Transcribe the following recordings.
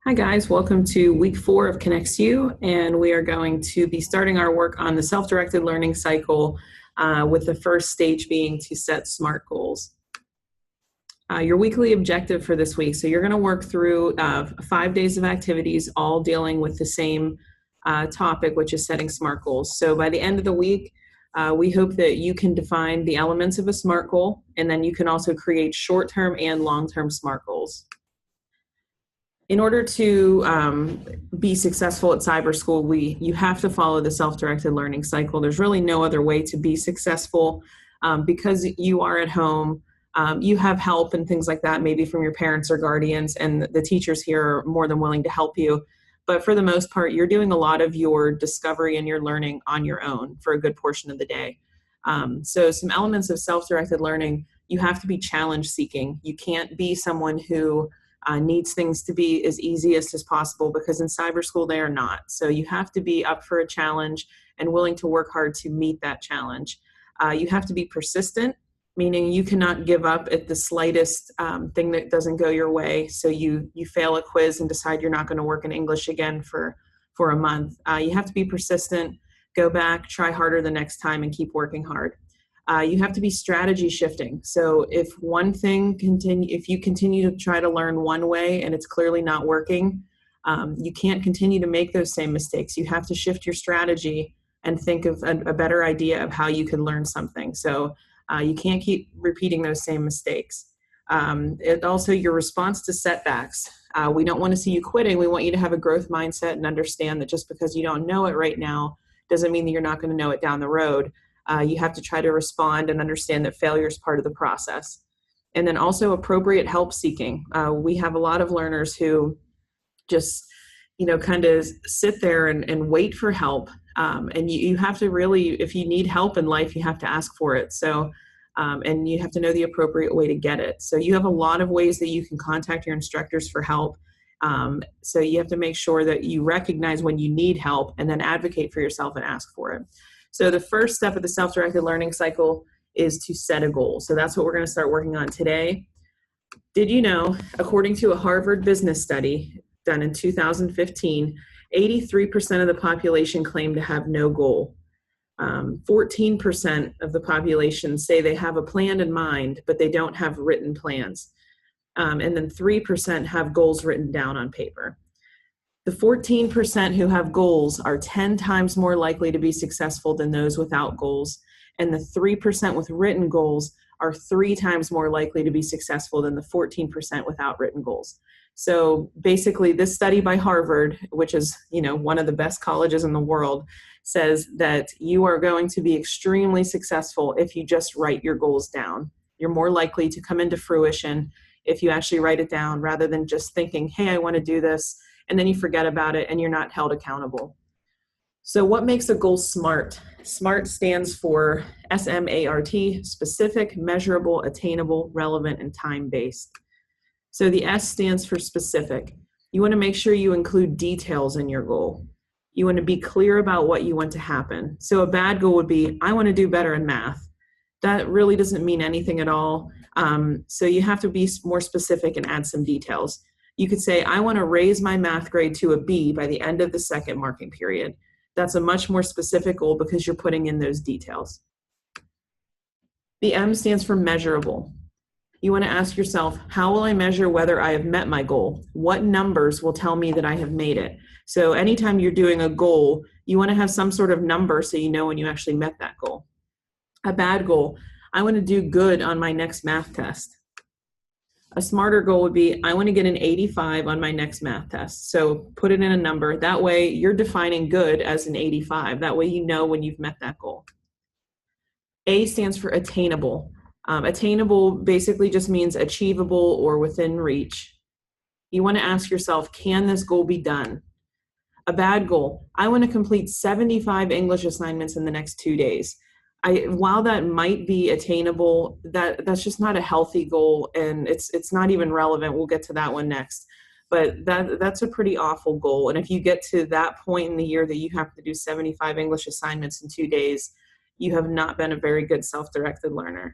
Hi guys, welcome to week 4 of ConnectsU, and we are going to be starting our work on the self-directed learning cycle with the first stage being to set SMART goals. Your weekly objective for this week, so you're going to work through 5 days of activities all dealing with the same topic, which is setting SMART goals. So by the end of the week, we hope that you can define the elements of a SMART goal, and then you can also create short-term and long-term SMART goals. In order to be successful at cyber school, you have to follow the self-directed learning cycle. There's really no other way to be successful because you are at home. You have help and things like that, maybe from your parents or guardians, and the teachers here are more than willing to help you. But for the most part, you're doing a lot of your discovery and your learning on your own for a good portion of the day. So some elements of self-directed learning, you have to be challenge-seeking. You can't be someone who needs things to be as easiest as possible, because in cyber school they are not. So you have to be up for a challenge and willing to work hard to meet that challenge. You have to be persistent, meaning you cannot give up at the slightest thing that doesn't go your way. So you fail a quiz and decide you're not going to work in English again for a month. You have to be persistent, go back, try harder the next time, and keep working hard. You have to be strategy shifting. So if you continue to try to learn one way and it's clearly not working, you can't continue to make those same mistakes. You have to shift your strategy and think of a better idea of how you can learn something. So you can't keep repeating those same mistakes. Also, your response to setbacks. We don't want to see you quitting. We want you to have a growth mindset and understand that just because you don't know it right now doesn't mean that you're not going to know it down the road. You have to try to respond and understand that failure is part of the process. And then also appropriate help seeking. We have a lot of learners who just, kind of sit there and wait for help. And you have to really, if you need help in life, you have to ask for it. So, and you have to know the appropriate way to get it. So you have a lot of ways that you can contact your instructors for help. So you have to make sure that you recognize when you need help and then advocate for yourself and ask for it. So the first step of the self-directed learning cycle is to set a goal. So that's what we're going to start working on today. Did you know, according to a Harvard business study done in 2015, 83% of the population claim to have no goal. 14% of the population say they have a plan in mind, but they don't have written plans. And then 3% have goals written down on paper. The 14% who have goals are 10 times more likely to be successful than those without goals. And the 3% with written goals are 3 times more likely to be successful than the 14% without written goals. So basically, this study by Harvard, which is, one of the best colleges in the world, says that you are going to be extremely successful if you just write your goals down. You're more likely to come into fruition if you actually write it down rather than just thinking, hey, I want to do this, and then you forget about it and you're not held accountable. So what makes a goal SMART? SMART stands for SMART, specific, measurable, attainable, relevant, and time-based. So the S stands for specific. You want to make sure you include details in your goal. You want to be clear about what you want to happen. So a bad goal would be, I want to do better in math. That really doesn't mean anything at all. So you have to be more specific and add some details. You could say, I want to raise my math grade to a B by the end of the second marking period. That's a much more specific goal because you're putting in those details. The M stands for measurable. You want to ask yourself, how will I measure whether I have met my goal? What numbers will tell me that I have made it? So anytime you're doing a goal, you want to have some sort of number so you know when you actually met that goal. A bad goal, I want to do good on my next math test. A smarter goal would be, I want to get an 85 on my next math test. So put it in a number. That way you're defining good as an 85. That way you know when you've met that goal. A stands for attainable. Attainable basically just means achievable or within reach. You want to ask yourself, can this goal be done? A bad goal, I want to complete 75 English assignments in the next 2 days. While that might be attainable, that's just not a healthy goal, and it's not even relevant. We'll get to that one next. But that's a pretty awful goal. And if you get to that point in the year that you have to do 75 English assignments in 2 days, you have not been a very good self-directed learner.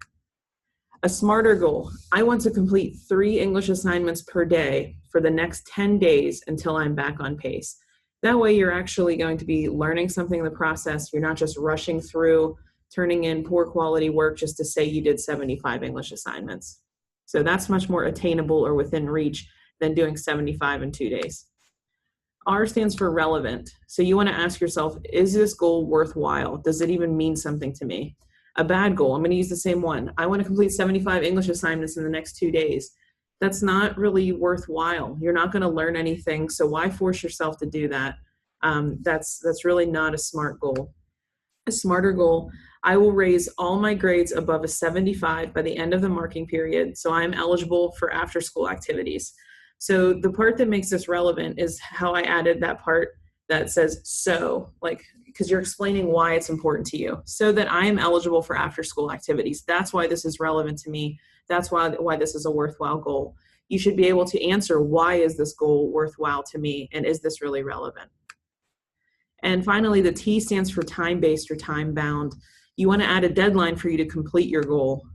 A smarter goal. I want to complete 3 English assignments per day for the next 10 days until I'm back on pace. That way you're actually going to be learning something in the process. You're not just rushing through, turning in poor quality work just to say you did 75 English assignments. So that's much more attainable or within reach than doing 75 in 2 days. R stands for relevant. So you want to ask yourself, is this goal worthwhile? Does it even mean something to me? A bad goal, I'm going to use the same one. I want to complete 75 English assignments in the next 2 days. That's not really worthwhile. You're not going to learn anything, so why force yourself to do that? That's really not a smart goal. A smarter goal, I will raise all my grades above a 75 by the end of the marking period, so I'm eligible for after-school activities. So the part that makes this relevant is how I added that part that says so, like, because you're explaining why it's important to you, so that I am eligible for after-school activities. That's why this is relevant to me. That's why this is a worthwhile goal. You should be able to answer, why is this goal worthwhile to me, and is this really relevant? And finally, the T stands for time-based or time-bound. You want to add a deadline for you to complete your goal.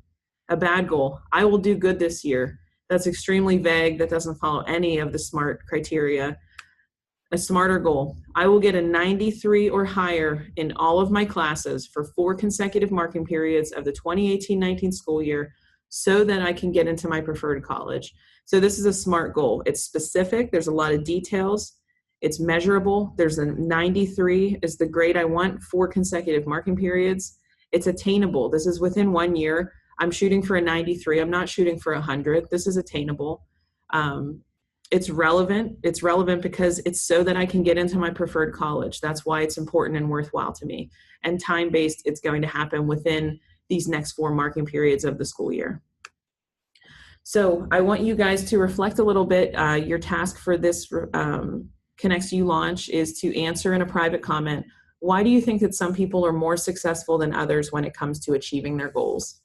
A bad goal, I will do good this year. That's extremely vague. That doesn't follow any of the SMART criteria. A smarter goal, I will get a 93 or higher in all of my classes for 4 consecutive marking periods of the 2018-19 school year so that I can get into my preferred college. So this is a SMART goal. It's specific. There's a lot of details. It's measurable. There's a 93 is the grade I want, 4 consecutive marking periods. It's attainable. This is within 1 year. I'm shooting for a 93. I'm not shooting for 100. This is attainable. It's relevant. It's relevant because it's so that I can get into my preferred college. That's why it's important and worthwhile to me. And time-based, it's going to happen within these next 4 marking periods of the school year. So I want you guys to reflect a little bit. Your task for this Connects You launch is to answer in a private comment, why do you think that some people are more successful than others when it comes to achieving their goals?